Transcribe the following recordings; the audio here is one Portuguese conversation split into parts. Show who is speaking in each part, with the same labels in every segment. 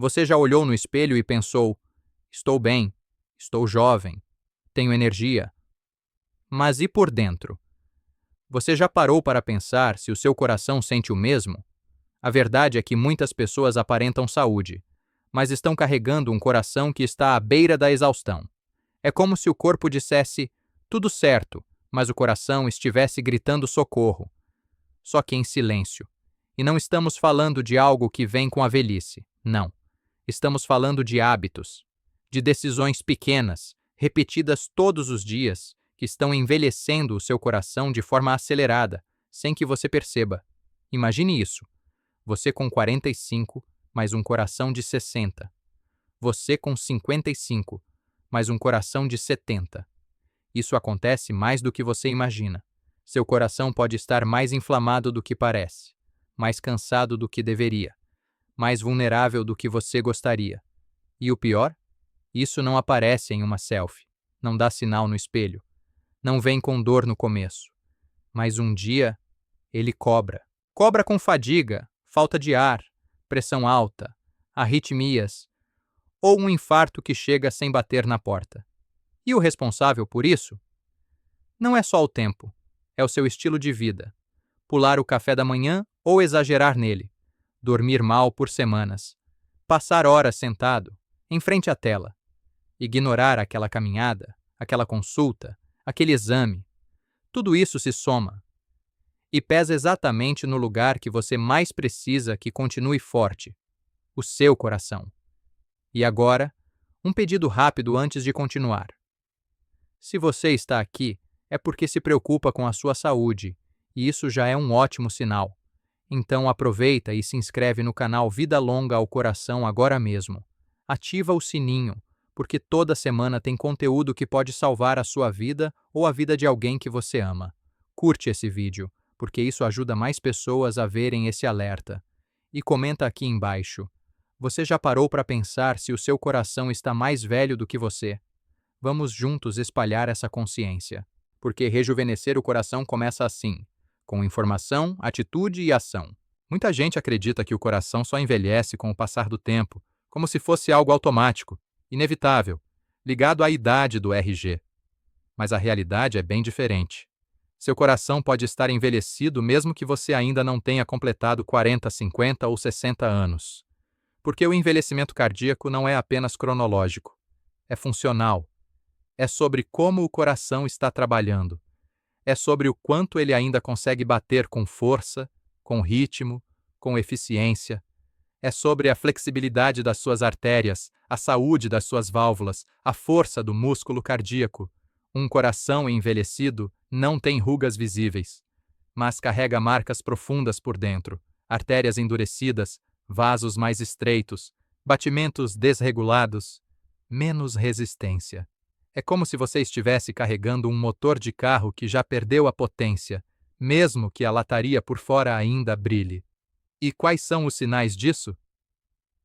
Speaker 1: Você já olhou no espelho e pensou: estou bem, estou jovem, tenho energia. Mas e por dentro? Você já parou para pensar se o seu coração sente o mesmo? A verdade é que muitas pessoas aparentam saúde, mas estão carregando um coração que está à beira da exaustão. É como se o corpo dissesse: tudo certo, mas o coração estivesse gritando socorro. Só que em silêncio. E não estamos falando de algo que vem com a velhice, não. Estamos falando de hábitos, de decisões pequenas, repetidas todos os dias, que estão envelhecendo o seu coração de forma acelerada, sem que você perceba. Imagine isso. Você com 45, mas um coração de 60. Você com 55, mas um coração de 70. Isso acontece mais do que você imagina. Seu coração pode estar mais inflamado do que parece, mais cansado do que deveria, mais vulnerável do que você gostaria. E o pior? Isso não aparece em uma selfie, não dá sinal no espelho, não vem com dor no começo. Mas um dia, ele cobra. Cobra com fadiga, falta de ar, pressão alta, arritmias, ou um infarto que chega sem bater na porta. E o responsável por isso? Não é só o tempo, é o seu estilo de vida. Pular o café da manhã ou exagerar nele. Dormir mal por semanas. Passar horas sentado, em frente à tela. Ignorar aquela caminhada, aquela consulta, aquele exame. Tudo isso se soma e pesa exatamente no lugar que você mais precisa que continue forte, o seu coração. E agora, um pedido rápido antes de continuar. Se você está aqui, é porque se preocupa com a sua saúde, e isso já é um ótimo sinal. Então aproveita e se inscreve no canal Vida Longa ao Coração agora mesmo. Ativa o sininho, porque toda semana tem conteúdo que pode salvar a sua vida ou a vida de alguém que você ama. Curte esse vídeo, porque isso ajuda mais pessoas a verem esse alerta. E comenta aqui embaixo. Você já parou para pensar se o seu coração está mais velho do que você? Vamos juntos espalhar essa consciência, porque rejuvenescer o coração começa assim, com informação, atitude e ação. Muita gente acredita que o coração só envelhece com o passar do tempo, como se fosse algo automático, inevitável, ligado à idade do RG. Mas a realidade é bem diferente. Seu coração pode estar envelhecido mesmo que você ainda não tenha completado 40, 50 ou 60 anos. Porque o envelhecimento cardíaco não é apenas cronológico, é funcional. É sobre como o coração está trabalhando. É sobre o quanto ele ainda consegue bater com força, com ritmo, com eficiência. É sobre a flexibilidade das suas artérias, a saúde das suas válvulas, a força do músculo cardíaco. Um coração envelhecido não tem rugas visíveis, mas carrega marcas profundas por dentro, artérias endurecidas, vasos mais estreitos, batimentos desregulados, menos resistência. É como se você estivesse carregando um motor de carro que já perdeu a potência, mesmo que a lataria por fora ainda brilhe. E quais são os sinais disso?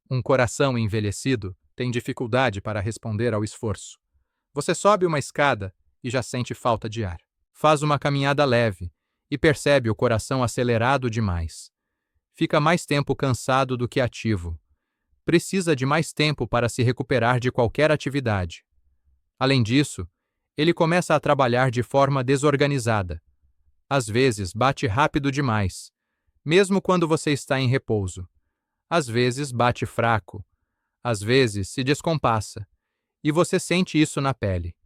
Speaker 1: Um coração envelhecido tem dificuldade para responder ao esforço. Você sobe uma escada e já sente falta de ar. Faz uma caminhada leve e percebe o coração acelerado demais. Fica mais tempo cansado do que ativo. Precisa de mais tempo para se recuperar de qualquer atividade. Além disso, ele começa a trabalhar de forma desorganizada. Às vezes, bate rápido demais, mesmo quando você está em repouso. Às vezes, bate fraco. Às vezes, se descompassa. E você sente isso na pele.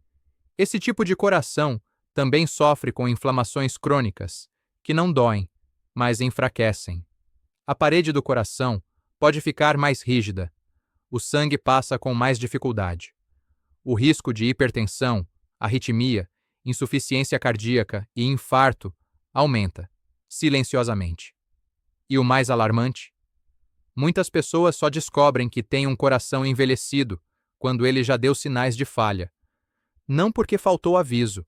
Speaker 1: Esse tipo de coração também sofre com inflamações crônicas, que não doem, mas enfraquecem. A parede do coração pode ficar mais rígida. O sangue passa com mais dificuldade. O risco de hipertensão, arritmia, insuficiência cardíaca e infarto aumenta, silenciosamente. E o mais alarmante? Muitas pessoas só descobrem que têm um coração envelhecido quando ele já deu sinais de falha. Não porque faltou aviso,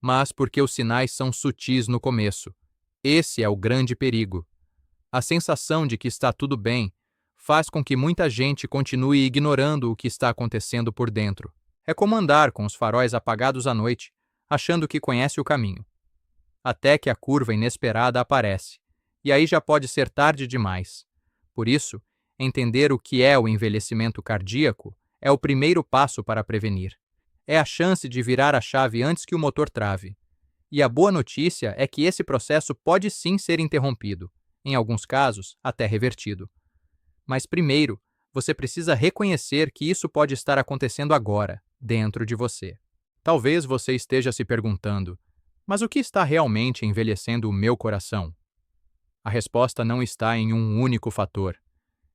Speaker 1: mas porque os sinais são sutis no começo. Esse é o grande perigo. A sensação de que está tudo bem faz com que muita gente continue ignorando o que está acontecendo por dentro. É como andar com os faróis apagados à noite, achando que conhece o caminho. Até que a curva inesperada aparece, e aí já pode ser tarde demais. Por isso, Entender o que é o envelhecimento cardíaco é o primeiro passo para prevenir. É a chance de virar a chave antes que o motor trave. E a boa notícia é que esse processo pode sim ser interrompido, em alguns casos, até revertido. Mas primeiro, você precisa reconhecer que isso pode estar acontecendo agora, dentro de você. Talvez você esteja se perguntando: mas o que está realmente envelhecendo o meu coração? A resposta não está em um único fator.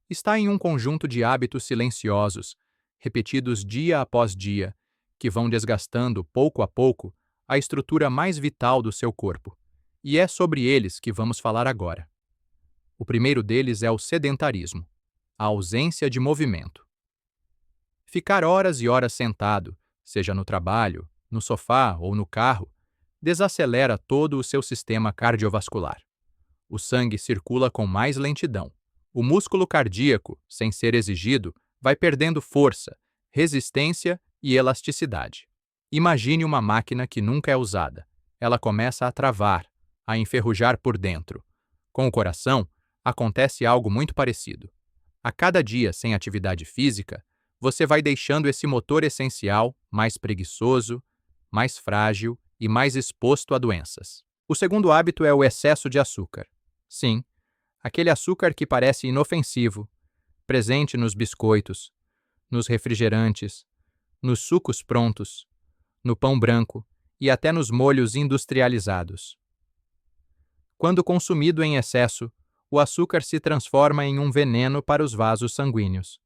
Speaker 1: Está em um conjunto de hábitos silenciosos, repetidos dia após dia, que vão desgastando, pouco a pouco, a estrutura mais vital do seu corpo. E é sobre eles que vamos falar agora. O primeiro deles é o sedentarismo, a ausência de movimento. Ficar horas e horas sentado, seja no trabalho, no sofá ou no carro, desacelera todo o seu sistema cardiovascular. O sangue circula com mais lentidão. O músculo cardíaco, sem ser exigido, vai perdendo força, resistência e elasticidade. Imagine uma máquina que nunca é usada. Ela começa a travar, a enferrujar por dentro. Com o coração, acontece algo muito parecido. A cada dia sem atividade física, você vai deixando esse motor essencial mais preguiçoso, mais frágil e mais exposto a doenças. O segundo hábito é o excesso de açúcar. Sim, aquele açúcar que parece inofensivo, presente nos biscoitos, nos refrigerantes, nos sucos prontos, no pão branco e até nos molhos industrializados. Quando consumido em excesso, o açúcar se transforma em um veneno para os vasos sanguíneos.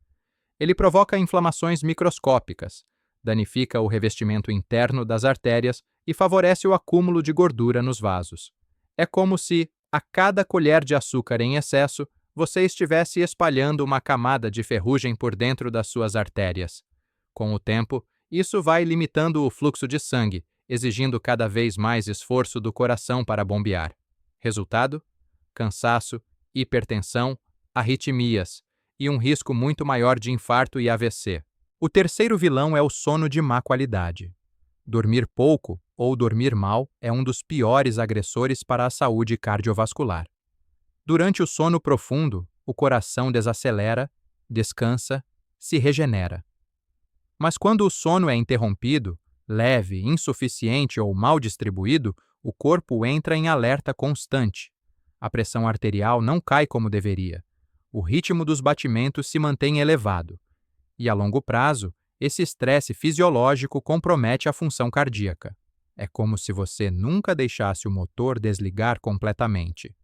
Speaker 1: Ele provoca inflamações microscópicas, danifica o revestimento interno das artérias e favorece o acúmulo de gordura nos vasos. É como se, a cada colher de açúcar em excesso, você estivesse espalhando uma camada de ferrugem por dentro das suas artérias. Com o tempo, isso vai limitando o fluxo de sangue, exigindo cada vez mais esforço do coração para bombear. Resultado? Cansaço, hipertensão, arritmias e um risco muito maior de infarto e AVC. O terceiro vilão é o sono de má qualidade. Dormir pouco ou dormir mal é um dos piores agressores para a saúde cardiovascular. Durante o sono profundo, o coração desacelera, descansa, se regenera. Mas quando o sono é interrompido, leve, insuficiente ou mal distribuído, o corpo entra em alerta constante. A pressão arterial não cai como deveria. O ritmo dos batimentos se mantém elevado. E a longo prazo, esse estresse fisiológico compromete a função cardíaca. É como se você nunca deixasse o motor desligar completamente.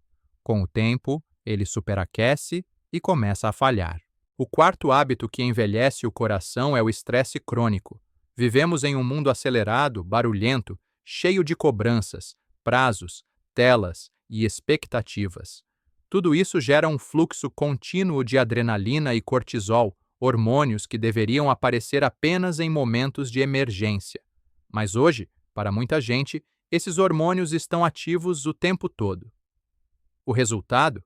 Speaker 1: Com o tempo, ele superaquece e começa a falhar. O quarto hábito que envelhece o coração é o estresse crônico. Vivemos em um mundo acelerado, barulhento, cheio de cobranças, prazos, telas e expectativas. Tudo isso gera um fluxo contínuo de adrenalina e cortisol, hormônios que deveriam aparecer apenas em momentos de emergência. Mas hoje, para muita gente, esses hormônios estão ativos o tempo todo. O resultado?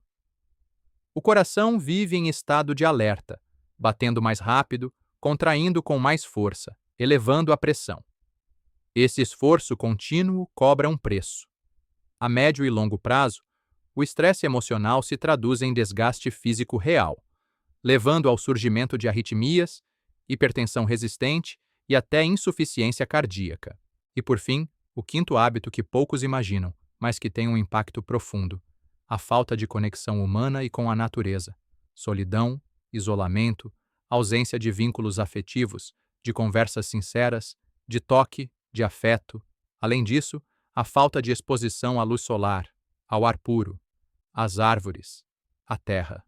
Speaker 1: O coração vive em estado de alerta, batendo mais rápido, contraindo com mais força, elevando a pressão. Esse esforço contínuo cobra um preço. A médio e longo prazo, o estresse emocional se traduz em desgaste físico real, levando ao surgimento de arritmias, hipertensão resistente e até insuficiência cardíaca. E por fim, o quinto hábito que poucos imaginam, mas que tem um impacto profundo: a falta de conexão humana e com a natureza. Solidão, isolamento, ausência de vínculos afetivos, de conversas sinceras, de toque, de afeto. Além disso, a falta de exposição à luz solar, ao ar puro, às árvores, à terra.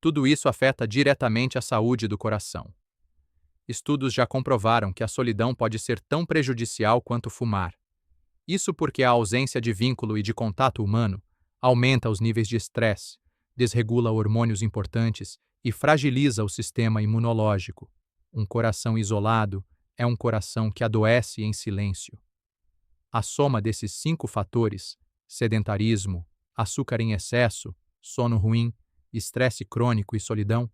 Speaker 1: Tudo isso afeta diretamente a saúde do coração. Estudos já comprovaram que a solidão pode ser tão prejudicial quanto fumar. Isso porque a ausência de vínculo e de contato humano aumenta os níveis de estresse, desregula hormônios importantes e fragiliza o sistema imunológico. Um coração isolado é um coração que adoece em silêncio. A soma desses 5 fatores, sedentarismo, açúcar em excesso, sono ruim, estresse crônico e solidão,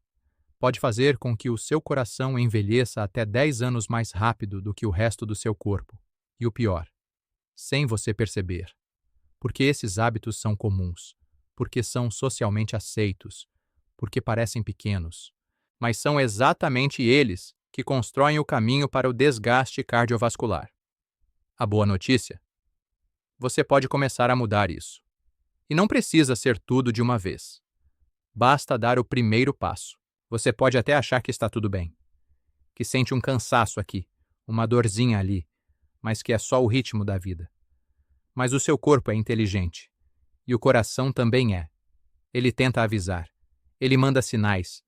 Speaker 1: pode fazer com que o seu coração envelheça até 10 anos mais rápido do que o resto do seu corpo. E o pior, sem você perceber. Porque esses hábitos são comuns, porque são socialmente aceitos, porque parecem pequenos, mas são exatamente eles que constroem o caminho para o desgaste cardiovascular. A boa notícia? Você pode começar a mudar isso. E não precisa ser tudo de uma vez. Basta dar o primeiro passo. Você pode até achar que está tudo bem, que sente um cansaço aqui, uma dorzinha ali, mas que é só o ritmo da vida. Mas o seu corpo é inteligente. E o coração também é. Ele tenta avisar. Ele manda sinais.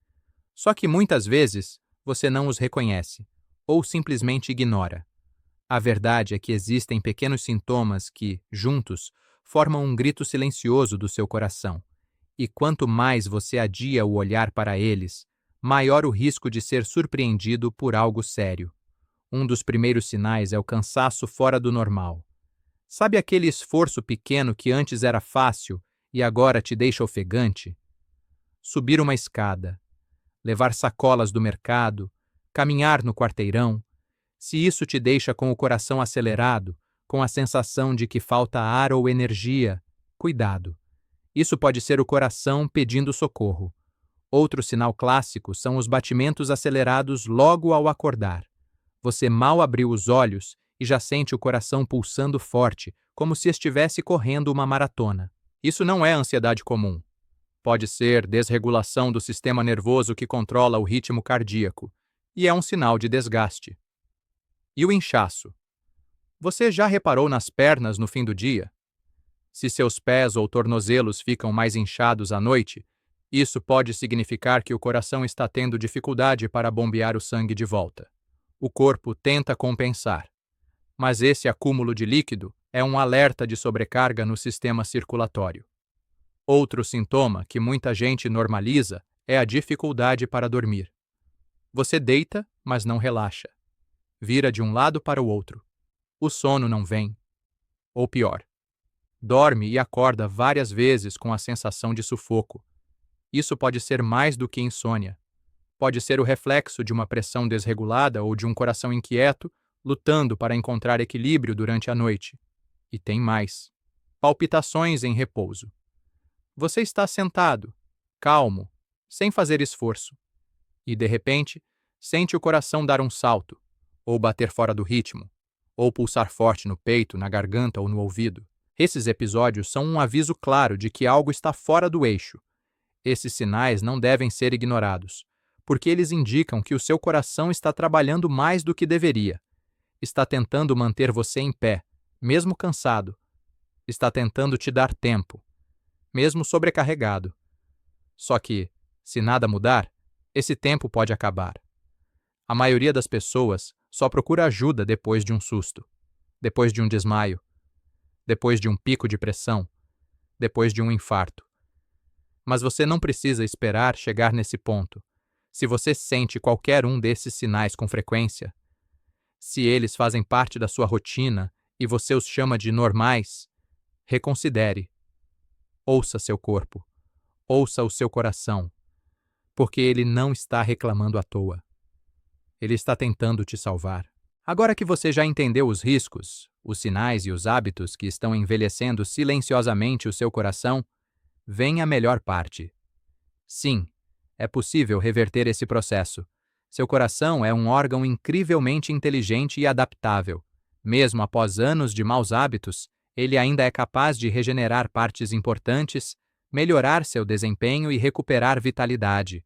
Speaker 1: Só que muitas vezes você não os reconhece ou simplesmente ignora. A verdade é que existem pequenos sintomas que, juntos, formam um grito silencioso do seu coração. E quanto mais você adia o olhar para eles, maior o risco de ser surpreendido por algo sério. Um dos primeiros sinais é o cansaço fora do normal. Sabe aquele esforço pequeno que antes era fácil e agora te deixa ofegante? Subir uma escada, levar sacolas do mercado, caminhar no quarteirão. Se isso te deixa com o coração acelerado, com a sensação de que falta ar ou energia, cuidado. Isso pode ser o coração pedindo socorro. Outro sinal clássico são os batimentos acelerados logo ao acordar. Você mal abriu os olhos e já sente o coração pulsando forte, como se estivesse correndo uma maratona. Isso não é ansiedade comum. Pode ser desregulação do sistema nervoso que controla o ritmo cardíaco, e é um sinal de desgaste. E o inchaço? Você já reparou nas pernas no fim do dia? Se seus pés ou tornozelos ficam mais inchados à noite, isso pode significar que o coração está tendo dificuldade para bombear o sangue de volta. O corpo tenta compensar, mas esse acúmulo de líquido é um alerta de sobrecarga no sistema circulatório. Outro sintoma que muita gente normaliza é a dificuldade para dormir. Você deita, mas não relaxa. Vira de um lado para o outro. O sono não vem. Ou pior, dorme e acorda várias vezes com a sensação de sufoco. Isso pode ser mais do que insônia. Pode ser o reflexo de uma pressão desregulada ou de um coração inquieto, lutando para encontrar equilíbrio durante a noite. E tem mais. Palpitações em repouso. Você está sentado, calmo, sem fazer esforço. E, de repente, sente o coração dar um salto, ou bater fora do ritmo, ou pulsar forte no peito, na garganta ou no ouvido. Esses episódios são um aviso claro de que algo está fora do eixo. Esses sinais não devem ser ignorados, porque eles indicam que o seu coração está trabalhando mais do que deveria. Está tentando manter você em pé, mesmo cansado. Está tentando te dar tempo, mesmo sobrecarregado. Só que, se nada mudar, esse tempo pode acabar. A maioria das pessoas só procura ajuda depois de um susto, depois de um desmaio, depois de um pico de pressão, depois de um infarto. Mas você não precisa esperar chegar nesse ponto. Se você sente qualquer um desses sinais com frequência, se eles fazem parte da sua rotina e você os chama de normais, reconsidere. Ouça seu corpo. Ouça o seu coração. Porque ele não está reclamando à toa. Ele está tentando te salvar. Agora que você já entendeu os riscos, os sinais e os hábitos que estão envelhecendo silenciosamente o seu coração, vem a melhor parte. Sim, é possível reverter esse processo. Seu coração é um órgão incrivelmente inteligente e adaptável. Mesmo após anos de maus hábitos, ele ainda é capaz de regenerar partes importantes, melhorar seu desempenho e recuperar vitalidade,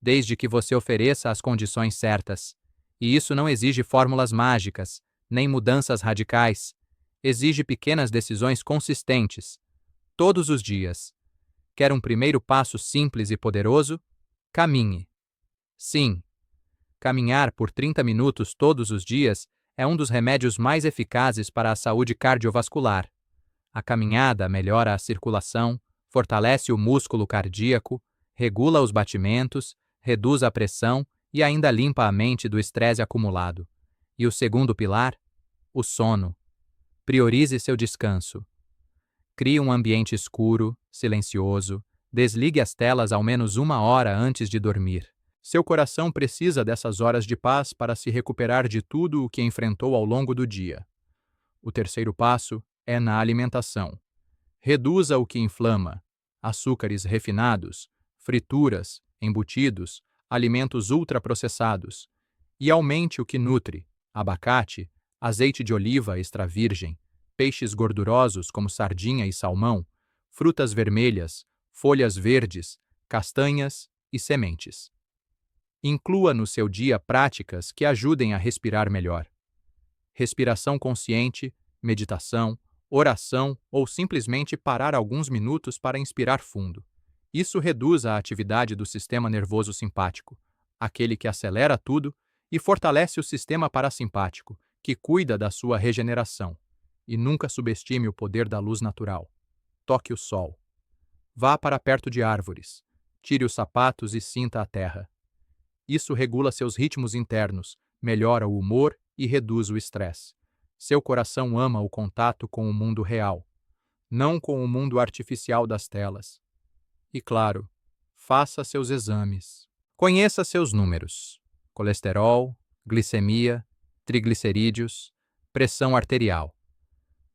Speaker 1: desde que você ofereça as condições certas. E isso não exige fórmulas mágicas, nem mudanças radicais. Exige pequenas decisões consistentes, todos os dias. Quer um primeiro passo simples e poderoso? Caminhe. Sim, caminhar por 30 minutos todos os dias é um dos remédios mais eficazes para a saúde cardiovascular. A caminhada melhora a circulação, fortalece o músculo cardíaco, regula os batimentos, reduz a pressão e ainda limpa a mente do estresse acumulado. E o segundo pilar? O sono. Priorize seu descanso. Crie um ambiente escuro, silencioso. Desligue as telas ao menos 1 hora antes de dormir. Seu coração precisa dessas horas de paz para se recuperar de tudo o que enfrentou ao longo do dia. O terceiro passo é na alimentação. Reduza o que inflama: açúcares refinados, frituras, embutidos, alimentos ultraprocessados, e aumente o que nutre: abacate, azeite de oliva extra virgem, peixes gordurosos como sardinha e salmão, frutas vermelhas, folhas verdes, castanhas e sementes. Inclua no seu dia práticas que ajudem a respirar melhor. Respiração consciente, meditação, oração ou simplesmente parar alguns minutos para inspirar fundo. Isso reduz a atividade do sistema nervoso simpático, aquele que acelera tudo, e fortalece o sistema parasimpático, que cuida da sua regeneração. E nunca subestime o poder da luz natural. Toque o sol. Vá para perto de árvores. Tire os sapatos e sinta a terra. Isso regula seus ritmos internos, melhora o humor e reduz o estresse. Seu coração ama o contato com o mundo real, não com o mundo artificial das telas. E claro, faça seus exames. Conheça seus números: colesterol, glicemia, triglicerídeos, pressão arterial.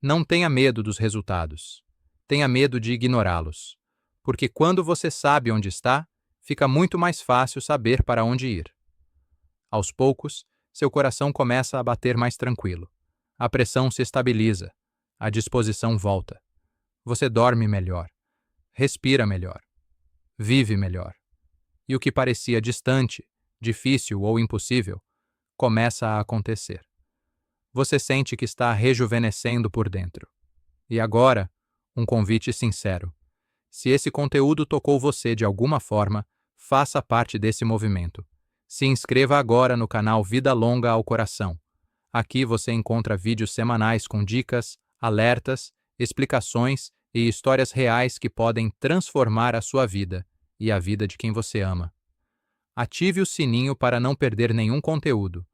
Speaker 1: Não tenha medo dos resultados. Tenha medo de ignorá-los. Porque quando você sabe onde está, fica muito mais fácil saber para onde ir. Aos poucos, seu coração começa a bater mais tranquilo. A pressão se estabiliza. A disposição volta. Você dorme melhor. Respira melhor. Vive melhor. E o que parecia distante, difícil ou impossível, começa a acontecer. Você sente que está rejuvenescendo por dentro. E agora, um convite sincero. Se esse conteúdo tocou você de alguma forma, faça parte desse movimento. Se inscreva agora no canal Vida Longa ao Coração. Aqui você encontra vídeos semanais com dicas, alertas, explicações e histórias reais que podem transformar a sua vida e a vida de quem você ama. Ative o sininho para não perder nenhum conteúdo.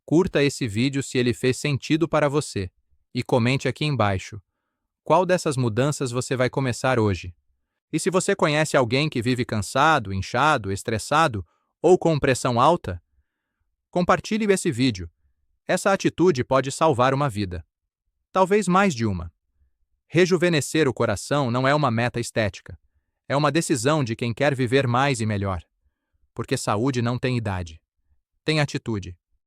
Speaker 1: Curta esse vídeo se ele fez sentido para você e comente aqui embaixo qual dessas mudanças você vai começar hoje. E se você conhece alguém que vive cansado, inchado, estressado ou com pressão alta, compartilhe esse vídeo. Essa atitude pode salvar uma vida. Talvez mais de uma. Rejuvenescer o coração não é uma meta estética. É uma decisão de quem quer viver mais e melhor. Porque saúde não tem idade. Tem atitude.